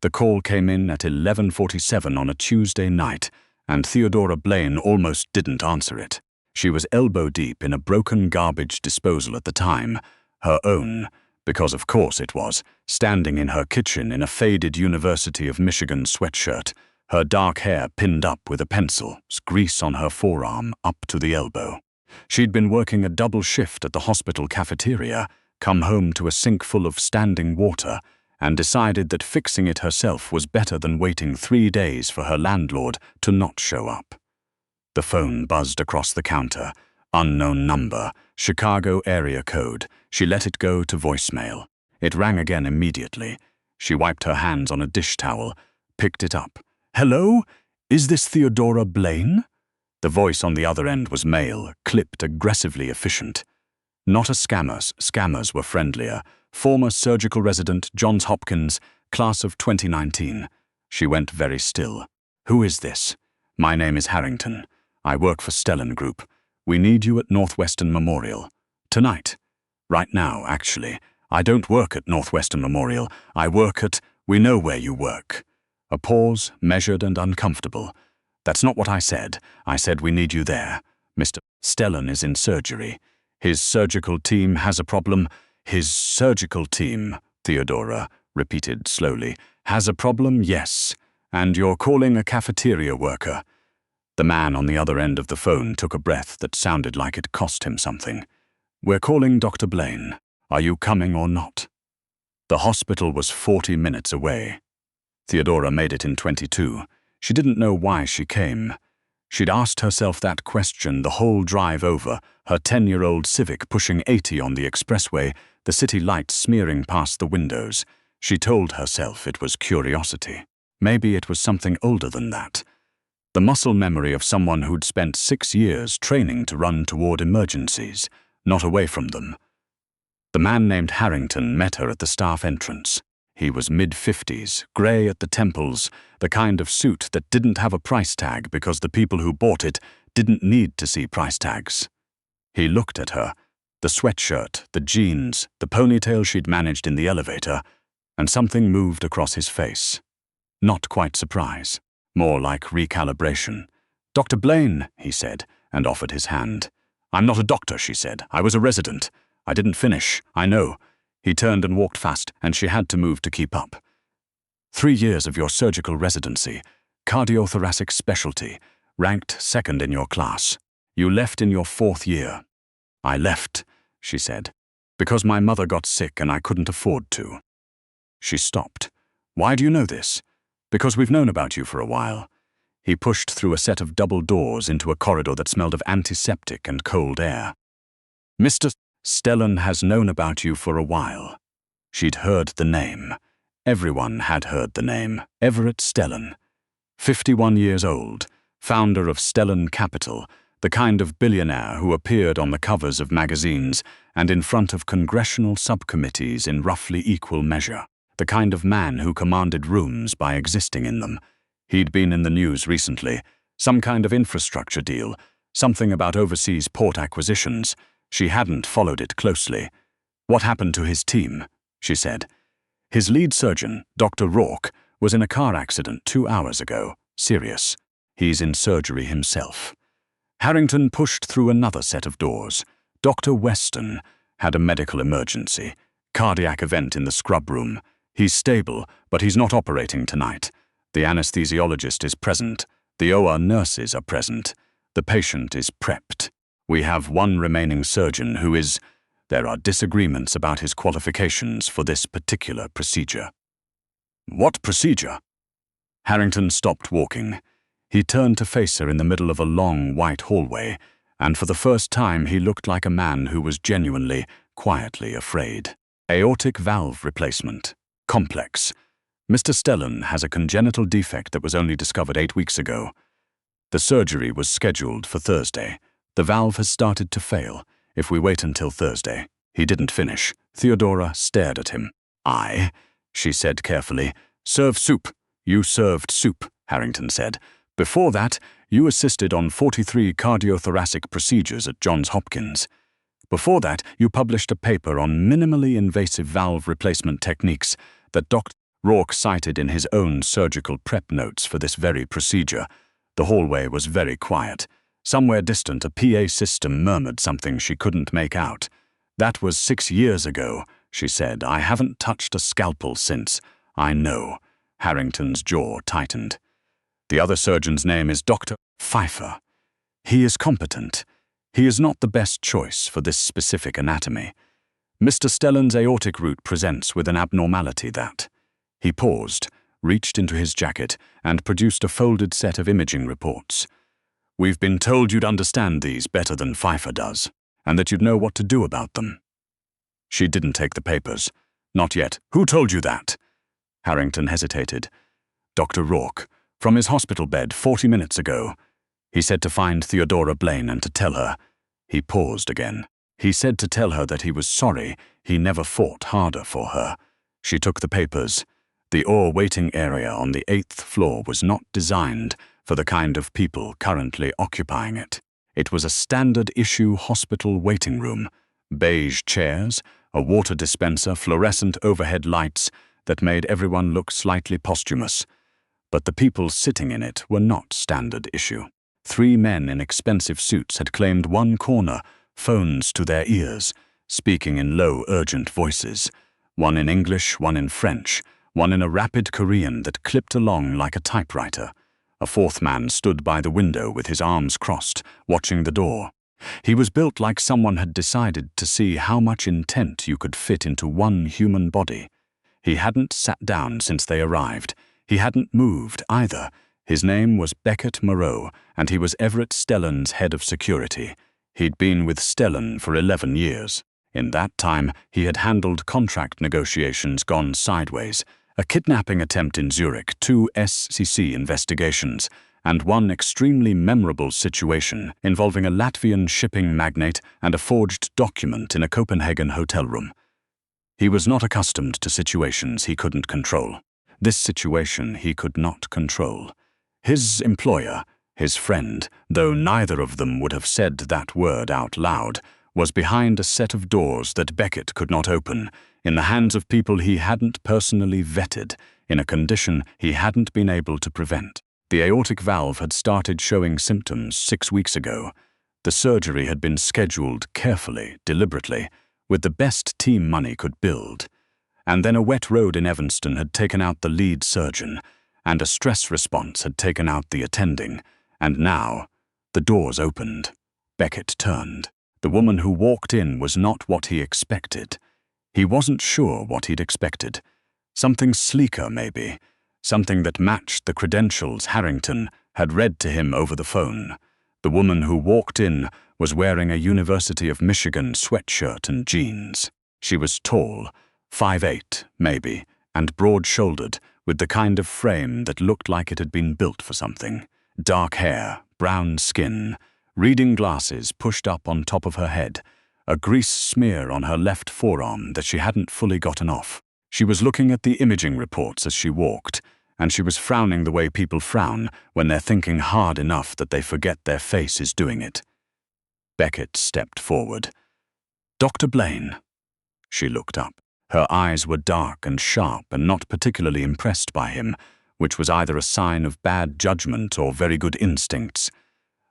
The call came in at 11:47 on a Tuesday night, and Theodora Blaine almost didn't answer it. She was elbow-deep in a broken garbage disposal at the time, her own, because of course it was, standing in her kitchen in a faded University of Michigan sweatshirt, her dark hair pinned up with a pencil, grease on her forearm up to the elbow. She'd been working a double shift at the hospital cafeteria, come home to a sink full of standing water, and decided that fixing it herself was better than waiting 3 days for her landlord to not show up. The phone buzzed across the counter. Unknown number, Chicago area code. She let it go to voicemail. It rang again immediately. She wiped her hands on a dish towel, picked it up. "Hello? Is this Theodora Blaine?" The voice on the other end was male, clipped, aggressively efficient. Not a scammer. Scammers were friendlier. Former surgical resident, Johns Hopkins, class of 2019. She went very still. "Who is this?" "My name is Harrington. I work for Stellan Group. We need you at Northwestern Memorial. Tonight. Right now, actually. I don't work at Northwestern Memorial. I work at... We know where you work." A pause, measured and uncomfortable. "That's not what I said. I said we need you there. Mr. Stellan is in surgery. His surgical team has a problem." "His surgical team," Theodora repeated slowly, "has a problem, yes. And you're calling a cafeteria worker." The man on the other end of the phone took a breath that sounded like it cost him something. "We're calling Dr. Blaine. Are you coming or not?" The hospital was 40 minutes away. Theodora made it in 22. She didn't know why she came. She'd asked herself that question the whole drive over, her 10-year-old Civic pushing 80 on the expressway, the city lights smearing past the windows. She told herself it was curiosity. Maybe it was something older than that. The muscle memory of someone who'd spent 6 years training to run toward emergencies, not away from them. The man named Harrington met her at the staff entrance. He was mid-50s, grey at the temples, the kind of suit that didn't have a price tag because the people who bought it didn't need to see price tags. He looked at her, the sweatshirt, the jeans, the ponytail she'd managed in the elevator, and something moved across his face. Not quite surprise, more like recalibration. "Dr. Blaine," he said, and offered his hand. "I'm not a doctor," she said. "I was a resident. I didn't finish, I know." He turned and walked fast, and she had to move to keep up. 3 years of your surgical residency, cardiothoracic specialty, ranked second in your class. You left in your 4th year." "I left," she said, "because my mother got sick and I couldn't afford to." She stopped. "Why do you know this?" "Because we've known about you for a while." He pushed through a set of double doors into a corridor that smelled of antiseptic and cold air. "Mr. Stellan has known about you for a while." She'd heard the name. Everyone had heard the name. Everett Stellan. 51 years old, founder of Stellan Capital, the kind of billionaire who appeared on the covers of magazines and in front of congressional subcommittees in roughly equal measure. The kind of man who commanded rooms by existing in them. He'd been in the news recently. Some kind of infrastructure deal. Something about overseas port acquisitions. She hadn't followed it closely. "What happened to his team?" she said. "His lead surgeon, Dr. Rourke, was in a car accident 2 hours ago. Serious. He's in surgery himself." Harrington pushed through another set of doors. Dr. Weston had a medical emergency. Cardiac event in the scrub room. He's stable, but he's not operating tonight. The anesthesiologist is present. The OR nurses are present. The patient is prepped. We have one remaining surgeon who is... There are disagreements about his qualifications for this particular procedure. "What procedure?" Harrington stopped walking. He turned to face her in the middle of a long white hallway, and for the first time he looked like a man who was genuinely, quietly afraid. "Aortic valve replacement. Complex. Mr. Stellan has a congenital defect that was only discovered 8 weeks ago. The surgery was scheduled for Thursday. The valve has started to fail. If we wait until Thursday." He didn't finish. Theodora stared at him. "I," she said carefully, "serve soup." "You served soup," Harrington said. "Before that, you assisted on 43 cardiothoracic procedures at Johns Hopkins. Before that, you published a paper on minimally invasive valve replacement techniques that Dr. Rourke cited in his own surgical prep notes for this very procedure. The hallway was very quiet. Somewhere distant, a PA system murmured something she couldn't make out. "That was 6 years ago," she said. "I haven't touched a scalpel since." "I know." Harrington's jaw tightened. "The other surgeon's name is Dr. Pfeiffer. He is competent. He is not the best choice for this specific anatomy. Mr. Stellan's aortic root presents with an abnormality that—" He paused, reached into his jacket, and produced a folded set of imaging reports. "We've been told you'd understand these better than Pfeiffer does, and that you'd know what to do about them." She didn't take the papers. "Not yet. Who told you that?" Harrington hesitated. "Dr. Rourke, from his hospital bed 40 minutes ago. He said to find Theodora Blaine and to tell her." He paused again. "He said to tell her that he was sorry he never fought harder for her." She took the papers. The OR waiting area on the 8th floor was not designed for the kind of people currently occupying it. It was a standard-issue hospital waiting room. Beige chairs, a water dispenser, fluorescent overhead lights that made everyone look slightly posthumous. But the people sitting in it were not standard issue. 3 men in expensive suits had claimed one corner, phones to their ears, speaking in low, urgent voices. One in English, one in French, one in a rapid Korean that clipped along like a typewriter. A 4th man stood by the window with his arms crossed, watching the door. He was built like someone had decided to see how much intent you could fit into one human body. He hadn't sat down since they arrived. He hadn't moved either. His name was Beckett Moreau, and he was Everett Stellan's head of security. He'd been with Stellan for 11 years. In that time, he had handled contract negotiations gone sideways, a kidnapping attempt in Zurich, 2 SCC investigations, and one extremely memorable situation involving a Latvian shipping magnate and a forged document in a Copenhagen hotel room. He was not accustomed to situations he couldn't control. This situation he could not control. His employer, his friend, though neither of them would have said that word out loud, was behind a set of doors that Beckett could not open, in the hands of people he hadn't personally vetted, in a condition he hadn't been able to prevent. The aortic valve had started showing symptoms 6 weeks ago. The surgery had been scheduled carefully, deliberately, with the best team money could build. And then a wet road in Evanston had taken out the lead surgeon, and a stress response had taken out the attending. And now, the doors opened. Beckett turned. The woman who walked in was not what he expected. He wasn't sure what he'd expected. Something sleeker, maybe. Something that matched the credentials Harrington had read to him over the phone. The woman who walked in was wearing a University of Michigan sweatshirt and jeans. She was tall, 5'8", maybe, and broad-shouldered, with the kind of frame that looked like it had been built for something. Dark hair, brown skin, reading glasses pushed up on top of her head, a grease smear on her left forearm that she hadn't fully gotten off. She was looking at the imaging reports as she walked, and she was frowning the way people frown when they're thinking hard enough that they forget their face is doing it. Beckett stepped forward. "Dr. Blaine." She looked up. Her eyes were dark and sharp and not particularly impressed by him, which was either a sign of bad judgment or very good instincts.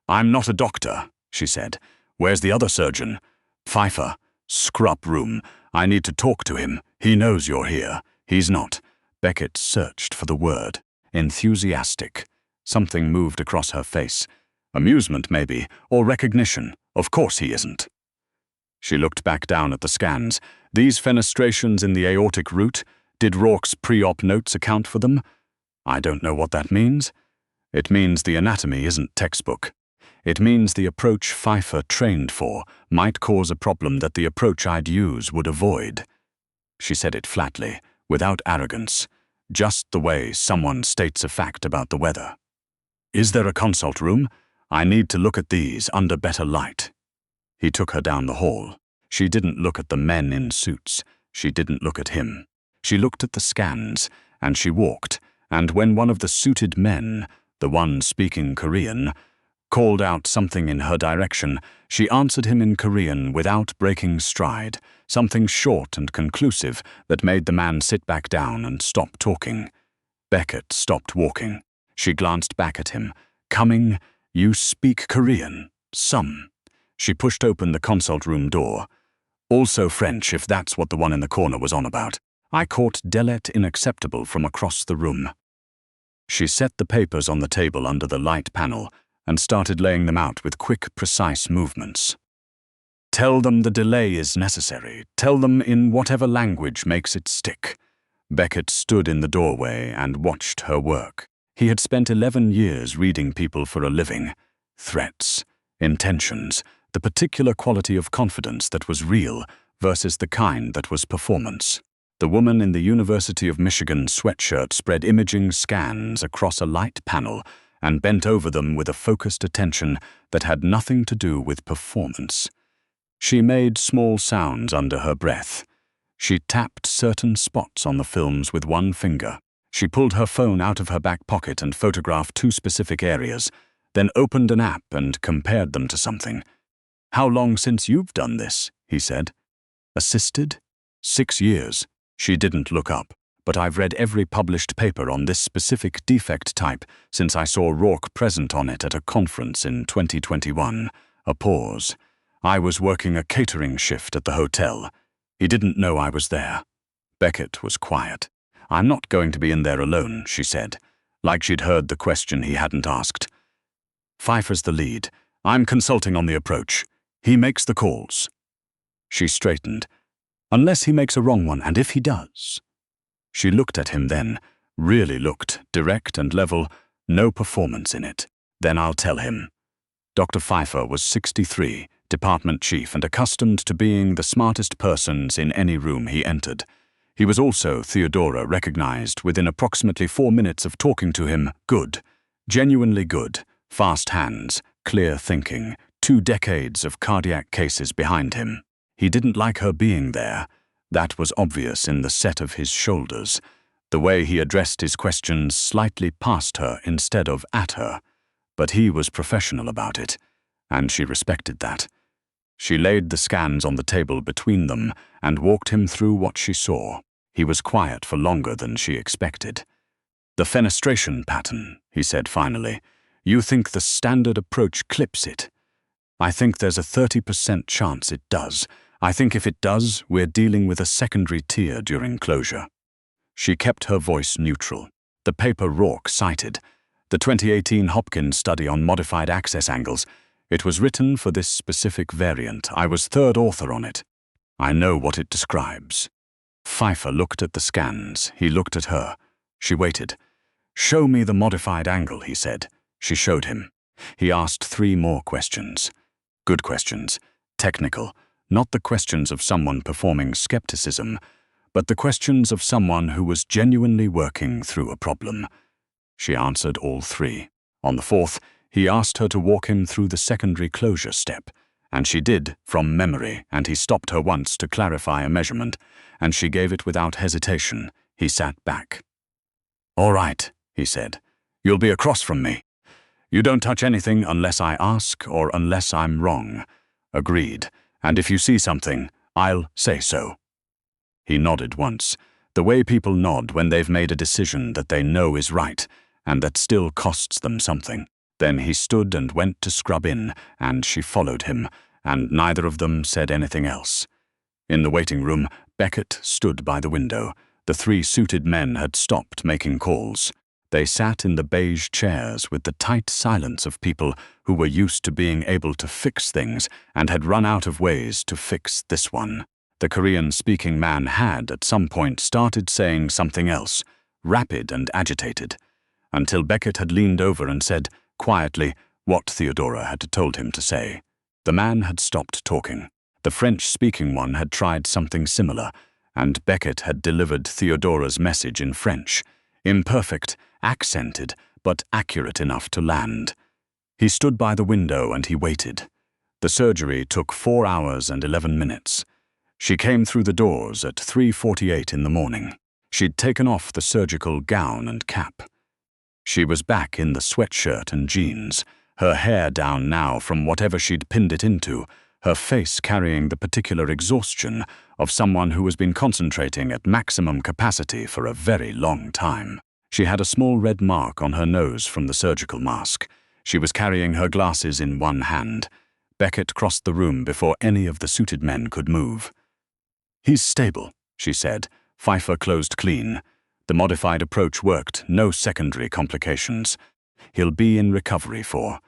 "I'm not a doctor," she said. "Where's the other surgeon?" "Pfeiffer. Scrub room. I need to talk to him. He knows you're here. He's not." Beckett searched for the word. Enthusiastic. Something moved across her face. Amusement, maybe, or recognition. Of course he isn't. She looked back down at the scans. These fenestrations in the aortic root, did Rourke's pre-op notes account for them? I don't know what that means. It means the anatomy isn't textbook. It means the approach Pfeiffer trained for might cause a problem that the approach I'd use would avoid. She said it flatly, without arrogance, just the way someone states a fact about the weather. "Is there a consult room? I need to look at these under better light." He took her down the hall. She didn't look at the men in suits. She didn't look at him. She looked at the scans, and she walked, and when one of the suited men, the one speaking Korean, called out something in her direction. She answered him in Korean without breaking stride, something short and conclusive that made the man sit back down and stop talking. Beckett stopped walking. She glanced back at him. "Coming, you speak Korean. Some." She pushed open the consult room door. "Also French, if that's what the one in the corner was on about." I caught Delet inacceptable from across the room. She set the papers on the table under the light panel and started laying them out with quick, precise movements. "Tell them the delay is necessary. Tell them in whatever language makes it stick." Beckett stood in the doorway and watched her work. He had spent 11 years reading people for a living. Threats, intentions, the particular quality of confidence that was real versus the kind that was performance. The woman in the University of Michigan sweatshirt spread imaging scans across a light panel and bent over them with a focused attention that had nothing to do with performance. She made small sounds under her breath. She tapped certain spots on the films with one finger. She pulled her phone out of her back pocket and photographed 2 specific areas, then opened an app and compared them to something. "How long since you've done this?" he said. "Assisted? 6 years." She didn't look up, but I've read every published paper on this specific defect type since I saw Rourke present on it at a conference in 2021. A pause. "I was working a catering shift at the hotel. He didn't know I was there." Beckett was quiet. "I'm not going to be in there alone," she said, like she'd heard the question he hadn't asked. "Pfeiffer's the lead. I'm consulting on the approach. He makes the calls." She straightened. "Unless he makes a wrong one, and if he does." She looked at him then, really looked, direct and level, no performance in it. "Then I'll tell him." Dr. Pfeiffer was 63, department chief, and accustomed to being the smartest persons in any room he entered. He was also, Theodora recognized within approximately 4 minutes of talking to him, good, genuinely good, fast hands, clear thinking, 2 decades of cardiac cases behind him. He didn't like her being there. That was obvious in the set of his shoulders, the way he addressed his questions slightly past her instead of at her. But he was professional about it, and she respected that. She laid the scans on the table between them and walked him through what she saw. He was quiet for longer than she expected. "The fenestration pattern," he said finally. "You think the standard approach clips it?" "I think there's a 30% chance it does. I think if it does, we're dealing with a secondary tier during closure." She kept her voice neutral. "The paper Rourke cited, the 2018 Hopkins study on modified access angles, it was written for this specific variant. I was 3rd author on it. I know what it describes." Pfeiffer looked at the scans. He looked at her. She waited. "Show me the modified angle," he said. She showed him. He asked 3 more questions. Good questions. Technical. Not the questions of someone performing skepticism, but the questions of someone who was genuinely working through a problem. She answered all 3. On the 4th, he asked her to walk him through the secondary closure step, and she did, from memory, and he stopped her once to clarify a measurement, and she gave it without hesitation. He sat back. "All right," he said. "You'll be across from me. You don't touch anything unless I ask or unless I'm wrong." "Agreed. And if you see something, I'll say so." He nodded once, the way people nod when they've made a decision that they know is right, and that still costs them something. Then he stood and went to scrub in, and she followed him, and neither of them said anything else. In the waiting room, Beckett stood by the window. The 3 suited men had stopped making calls. They sat in the beige chairs with the tight silence of people who were used to being able to fix things and had run out of ways to fix this one. The Korean-speaking man had, at some point, started saying something else, rapid and agitated, until Beckett had leaned over and said, quietly, what Theodora had told him to say. The man had stopped talking. The French-speaking one had tried something similar, and Beckett had delivered Theodora's message in French, imperfect, accented, but accurate enough to land. He stood by the window and he waited. The surgery took 4 hours and 11 minutes. She came through the doors at 3:48 in the morning. She'd taken off the surgical gown and cap. She was back in the sweatshirt and jeans, her hair down now from whatever she'd pinned it into, her face carrying the particular exhaustion of someone who has been concentrating at maximum capacity for a very long time. She had a small red mark on her nose from the surgical mask. She was carrying her glasses in one hand. Beckett crossed the room before any of the suited men could move. "He's stable," she said. Pfeiffer closed clean. The modified approach worked, no secondary complications. He'll be in recovery for.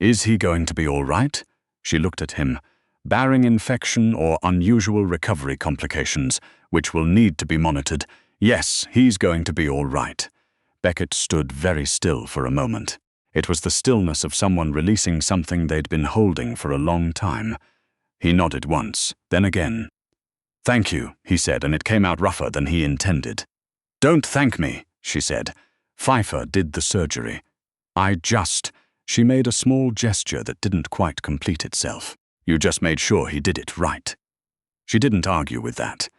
Is he going to be all right? She looked at him. Barring infection or unusual recovery complications, which will need to be monitored, yes, he's going to be all right. Beckett stood very still for a moment. It was the stillness of someone releasing something they'd been holding for a long time. He nodded once, then again. "Thank you," he said, and it came out rougher than he intended. "Don't thank me," she said. "Pfeiffer did the surgery. She made a small gesture that didn't quite complete itself. "You just made sure he did it right." She didn't argue with that.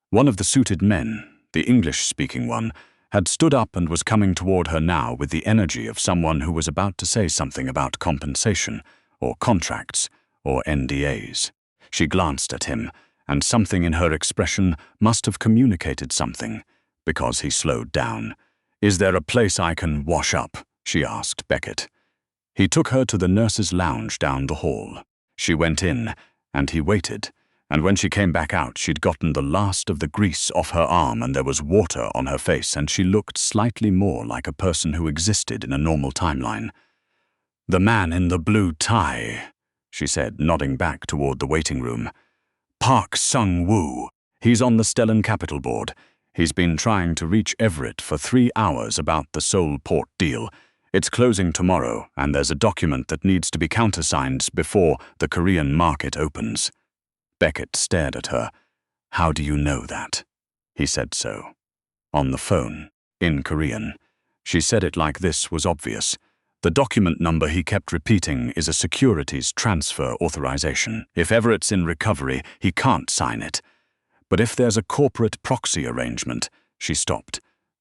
One of the suited men, the English-speaking one, had stood up and was coming toward her now with the energy of someone who was about to say something about compensation, or contracts, or NDAs. She glanced at him, and something in her expression must have communicated something, because he slowed down. "Is there a place I can wash up?" she asked Beckett. He took her to the nurse's lounge down the hall. She went in, and he waited, and when she came back out she'd gotten the last of the grease off her arm and there was water on her face, and she looked slightly more like a person who existed in a normal timeline. "The man in the blue tie," she said, nodding back toward the waiting room. "Park Sung-woo. He's on the Stellan Capital Board. He's been trying to reach Everett for 3 hours about the Seoul port deal. It's closing tomorrow, and there's a document that needs to be countersigned before the Korean market opens." Beckett stared at her. "How do you know that?" He said so. On the phone, in Korean. She said it like this was obvious. The document number he kept repeating is a securities transfer authorization. If Everett's in recovery, he can't sign it. But if there's a corporate proxy arrangement, she stopped.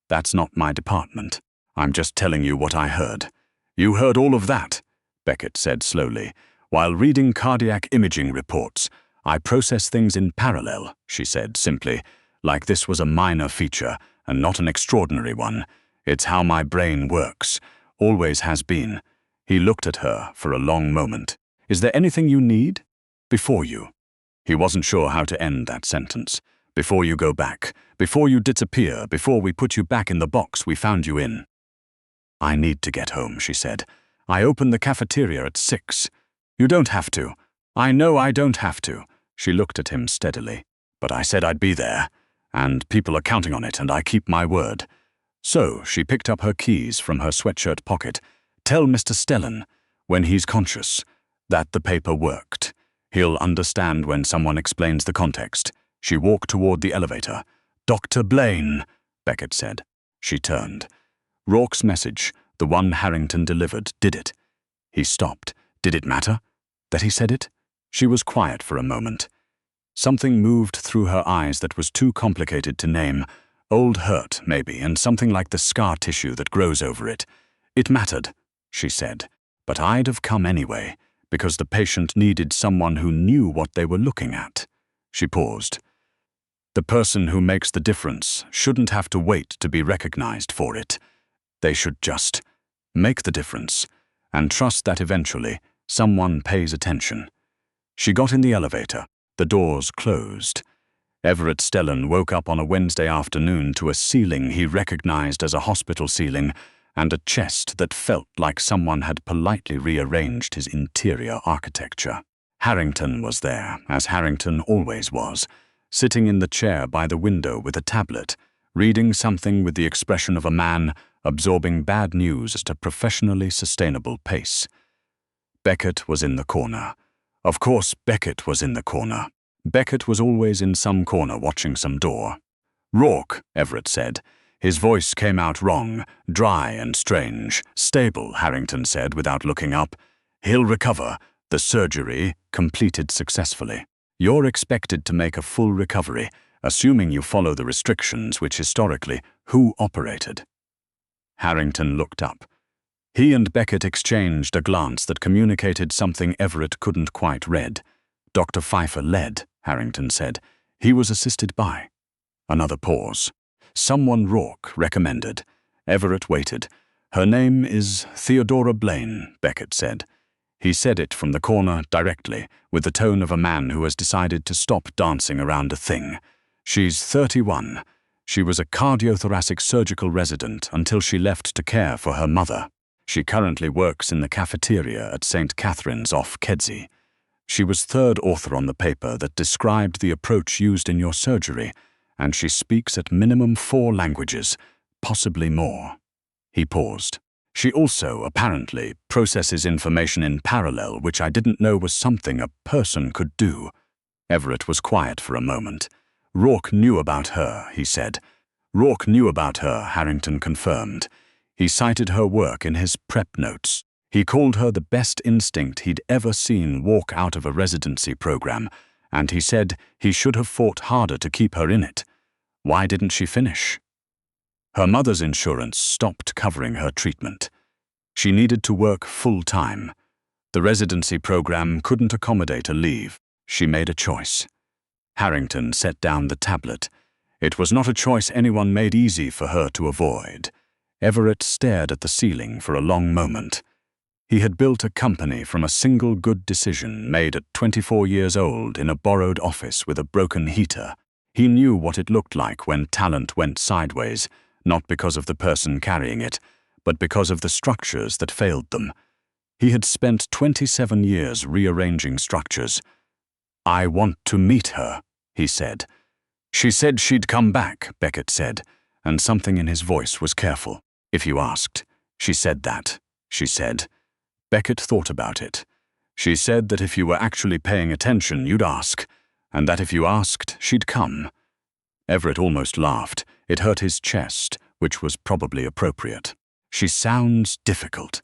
"That's not my department. I'm just telling you what I heard." "You heard all of that," Beckett said slowly. "While reading cardiac imaging reports, I process things in parallel," she said simply, like this was a minor feature and not an extraordinary one. "It's how my brain works. Always has been." He looked at her for a long moment. "Is there anything you need? Before you." He wasn't sure how to end that sentence. "Before you go back. Before you disappear. Before we put you back in the box we found you in." "I need to get home," she said. "I open the cafeteria at 6. "You don't have to." "I know I don't have to." She looked at him steadily. "But I said I'd be there, and people are counting on it, and I keep my word." So she picked up her keys from her sweatshirt pocket. "Tell Mr. Stellan, when he's conscious, that the paper worked. He'll understand when someone explains the context." She walked toward the elevator. "Dr. Blaine," Beckett said. She turned. Rourke's message, the one Harrington delivered, did it. He stopped. Did it matter that he said it? She was quiet for a moment. Something moved through her eyes that was too complicated to name. Old hurt, maybe, and something like the scar tissue that grows over it. "It mattered," she said, "but I'd have come anyway, because the patient needed someone who knew what they were looking at." She paused. "The person who makes the difference shouldn't have to wait to be recognized for it. They should just make the difference and trust that eventually someone pays attention." She got in the elevator. The doors closed. Everett Stellan woke up on a Wednesday afternoon to a ceiling he recognized as a hospital ceiling and a chest that felt like someone had politely rearranged his interior architecture. Harrington was there, as Harrington always was, sitting in the chair by the window with a tablet, reading something with the expression of a man absorbing bad news at a professionally sustainable pace. Beckett was in the corner. Of course, Beckett was in the corner. Beckett was always in some corner watching some door. "Rourke," Everett said. His voice came out wrong, dry and strange. "Stable," Harrington said without looking up. "He'll recover. The surgery completed successfully. You're expected to make a full recovery, assuming you follow the restrictions which historically, who operated?" Harrington looked up. He and Beckett exchanged a glance that communicated something Everett couldn't quite read. Dr. Pfeiffer led, Harrington said. He was assisted by. Another pause. Someone Rourke recommended. Everett waited. Her name is Theodora Blaine, Beckett said. He said it from the corner directly, with the tone of a man who has decided to stop dancing around a thing. She's 31. She was a cardiothoracic surgical resident until she left to care for her mother. She currently works in the cafeteria at St. Catherine's off Kedzie. She was third author on the paper that described the approach used in your surgery, and she speaks at minimum 4 languages, possibly more. He paused. She also, apparently, processes information in parallel, which I didn't know was something a person could do. Everett was quiet for a moment. Rourke knew about her, he said. Rourke knew about her, Harrington confirmed. He cited her work in his prep notes. He called her the best instinct he'd ever seen walk out of a residency program, and he said he should have fought harder to keep her in it. Why didn't she finish? Her mother's insurance stopped covering her treatment. She needed to work full-time. The residency program couldn't accommodate a leave. She made a choice. Harrington set down the tablet. It was not a choice anyone made easy for her to avoid. Everett stared at the ceiling for a long moment. He had built a company from a single good decision made at 24 years old in a borrowed office with a broken heater. He knew what it looked like when talent went sideways, not because of the person carrying it, but because of the structures that failed them. He had spent 27 years rearranging structures. "I want to meet her," he said. "She said she'd come back," Beckett said, and something in his voice was careful. "If you asked." "She said that," she said. Beckett thought about it. "She said that if you were actually paying attention, you'd ask, and that if you asked, she'd come." Everett almost laughed. It hurt his chest, which was probably appropriate. "She sounds difficult."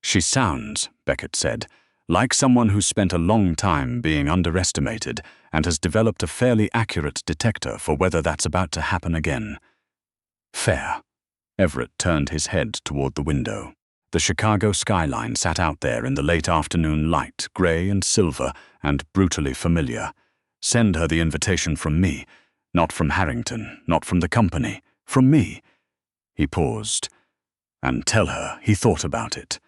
"She sounds," Beckett said, "like someone who's spent a long time being underestimated and has developed a fairly accurate detector for whether that's about to happen again." "Fair." Everett turned his head toward the window. The Chicago skyline sat out there in the late afternoon light, gray and silver, and brutally familiar. "Send her the invitation from me. Not from Harrington, not from the company. From me." He paused. "And tell her," he thought about it.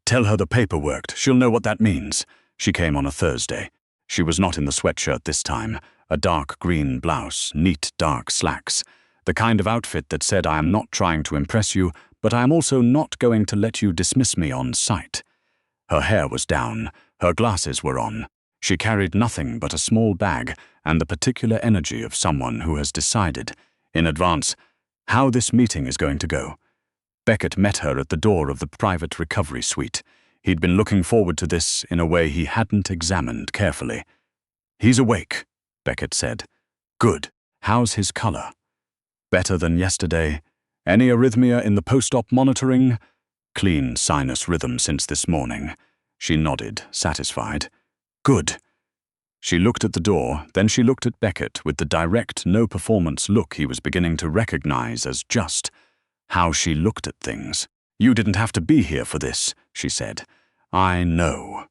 "Tell her the paper worked. She'll know what that means." She came on a Thursday. She was not in the sweatshirt this time. A dark green blouse, neat dark slacks. The kind of outfit that said, "I am not trying to impress you, but I am also not going to let you dismiss me on sight." Her hair was down. Her glasses were on. She carried nothing but a small bag and the particular energy of someone who has decided, in advance, how this meeting is going to go. Beckett met her at the door of the private recovery suite. He'd been looking forward to this in a way he hadn't examined carefully. "He's awake," Beckett said. "Good. How's his color?" "Better than yesterday. Any arrhythmia in the post-op monitoring?" "Clean sinus rhythm since this morning." She nodded, satisfied. "Good." She looked at the door, then she looked at Beckett with the direct, no-performance look he was beginning to recognize as just. How she looked at things. "You didn't have to be here for this," she said. "I know."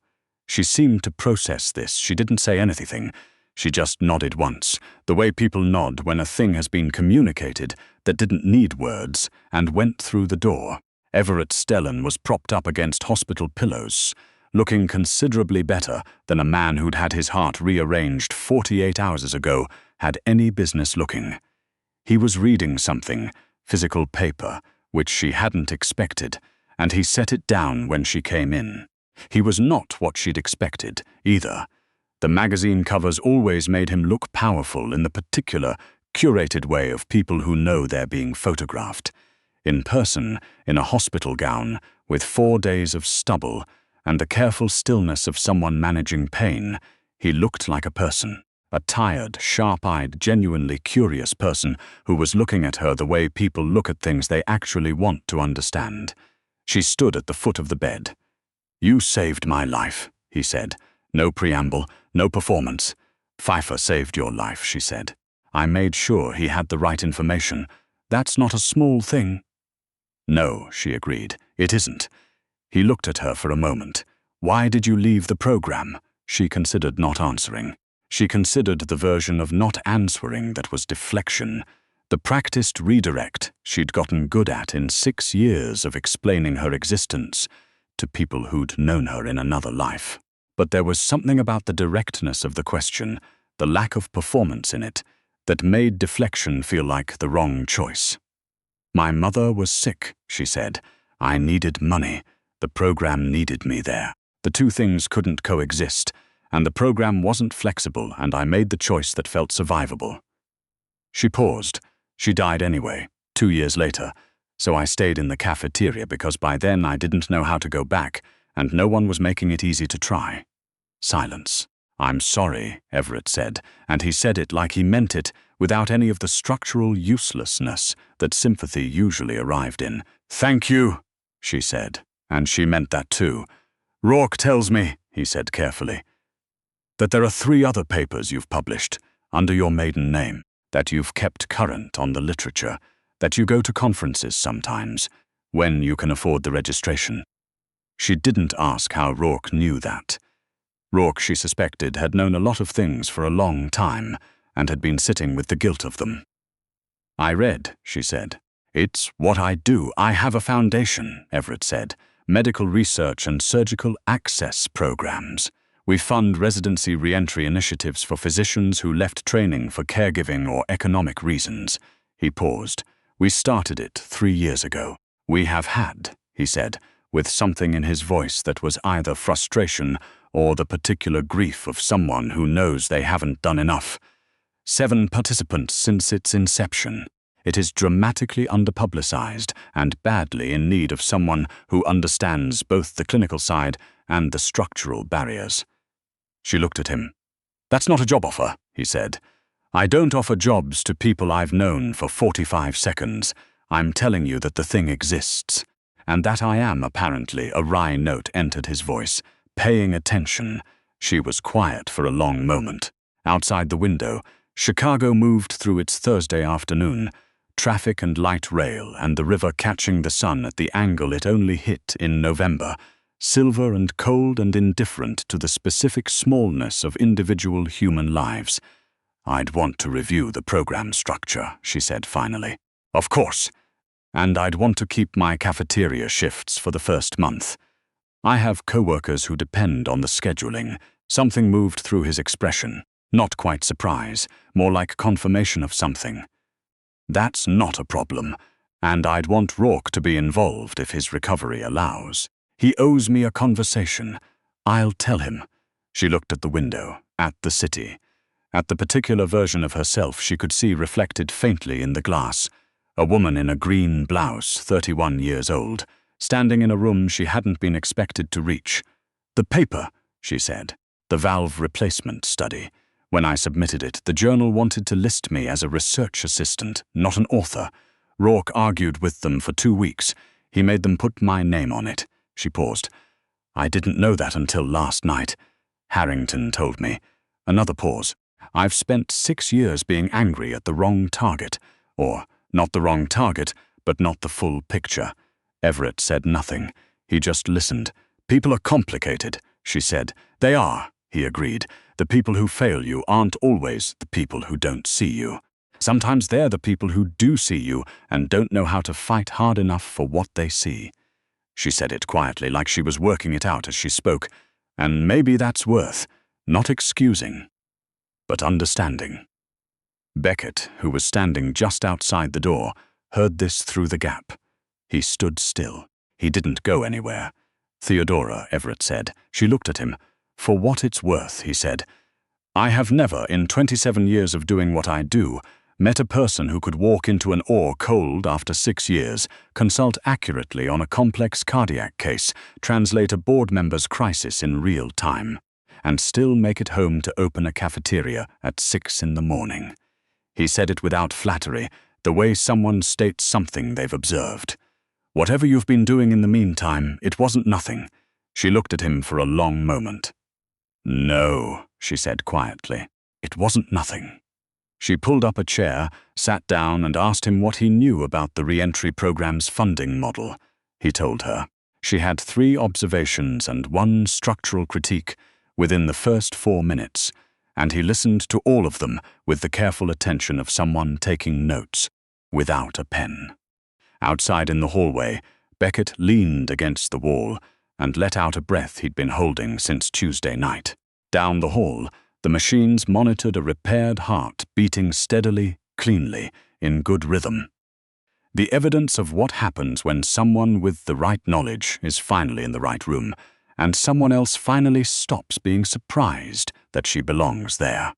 She seemed to process this. She didn't say anything. She just nodded once, the way people nod when a thing has been communicated that didn't need words, and went through the door. Everett Stellan was propped up against hospital pillows, looking considerably better than a man who'd had his heart rearranged 48 hours ago had any business looking. He was reading something, physical paper, which she hadn't expected, and he set it down when she came in. He was not what she'd expected, either. The magazine covers always made him look powerful in the particular, curated way of people who know they're being photographed. In person, in a hospital gown, with 4 days of stubble, and the careful stillness of someone managing pain, he looked like a person. A tired, sharp-eyed, genuinely curious person who was looking at her the way people look at things they actually want to understand. She stood at the foot of the bed. "You saved my life," he said. No preamble, no performance. "Pfeiffer saved your life," she said. "I made sure he had the right information. That's not a small thing." "No," she agreed, "it isn't." He looked at her for a moment. Why did you leave the program? She considered not answering. She considered the version of not answering that was deflection, the practiced redirect she'd gotten good at in 6 years of explaining her existence to people who'd known her in another life. But there was something about the directness of the question, the lack of performance in it, that made deflection feel like the wrong choice. My mother was sick, she said. I needed money. The program needed me there. The two things couldn't coexist, and the program wasn't flexible, and I made the choice that felt survivable. She paused. She died anyway, 2 years later, so I stayed in the cafeteria because by then I didn't know how to go back, and no one was making it easy to try. Silence. I'm sorry, Everett said, and he said it like he meant it, without any of the structural uselessness that sympathy usually arrived in. Thank you, she said, and she meant that too. Rourke tells me, he said carefully, that there are 3 other papers you've published under your maiden name, that you've kept current on the literature, that you go to conferences sometimes, when you can afford the registration. She didn't ask how Rourke knew that. Rourke, she suspected, had known a lot of things for a long time and had been sitting with the guilt of them. I read, she said. It's what I do. I have a foundation, Everett said. Medical research and surgical access programs. We fund residency re-entry initiatives for physicians who left training for caregiving or economic reasons. He paused. We started it 3 years ago. We have had, he said, with something in his voice that was either frustration or the particular grief of someone who knows they haven't done enough. 7 participants since its inception. It is dramatically underpublicized and badly in need of someone who understands both the clinical side and the structural barriers. She looked at him. That's not a job offer, he said. I don't offer jobs to people I've known for 45 seconds. I'm telling you that the thing exists. And that I am, apparently, a wry note entered his voice. Paying attention. She was quiet for a long moment. Outside the window, Chicago moved through its Thursday afternoon, traffic and light rail and the river catching the sun at the angle it only hit in November, silver and cold and indifferent to the specific smallness of individual human lives. I'd want to review the program structure, she said finally. Of course. And I'd want to keep my cafeteria shifts for the first month. I have co-workers who depend on the scheduling. Something moved through his expression. Not quite surprise, more like confirmation of something. That's not a problem, and I'd want Rourke to be involved if his recovery allows. He owes me a conversation. I'll tell him. She looked at the window, at the city, at the particular version of herself she could see reflected faintly in the glass. A woman in a green blouse, 31 years old, standing in a room she hadn't been expected to reach. The paper, she said, the valve replacement study. When I submitted it, the journal wanted to list me as a research assistant, not an author. Rourke argued with them for 2 weeks. He made them put my name on it. She paused. I didn't know that until last night. Harrington told me. Another pause. I've spent 6 years being angry at the wrong target. Or, not the wrong target, but not the full picture. Everett said nothing. He just listened. People are complicated, she said. They are, he agreed. The people who fail you aren't always the people who don't see you. Sometimes they're the people who do see you and don't know how to fight hard enough for what they see. She said it quietly, like she was working it out as she spoke. And maybe that's worth, not excusing, but understanding. Beckett, who was standing just outside the door, heard this through the gap. He stood still. He didn't go anywhere. Theodora, Everett said. She looked at him. For what it's worth, he said. I have never, in 27 years of doing what I do, met a person who could walk into an OR cold after 6 years, consult accurately on a complex cardiac case, translate a board member's crisis in real time, and still make it home to open a cafeteria at 6 in the morning. He said it without flattery, the way someone states something they've observed. Whatever you've been doing in the meantime, it wasn't nothing. She looked at him for a long moment. No, she said quietly. It wasn't nothing. She pulled up a chair, sat down and asked him what he knew about the re-entry program's funding model. He told her. She had 3 observations and 1 structural critique within the first 4 minutes, and he listened to all of them with the careful attention of someone taking notes, without a pen. Outside in the hallway, Beckett leaned against the wall and let out a breath he'd been holding since Tuesday night. Down the hall, the machines monitored a repaired heart beating steadily, cleanly, in good rhythm. The evidence of what happens when someone with the right knowledge is finally in the right room, and someone else finally stops being surprised that she belongs there.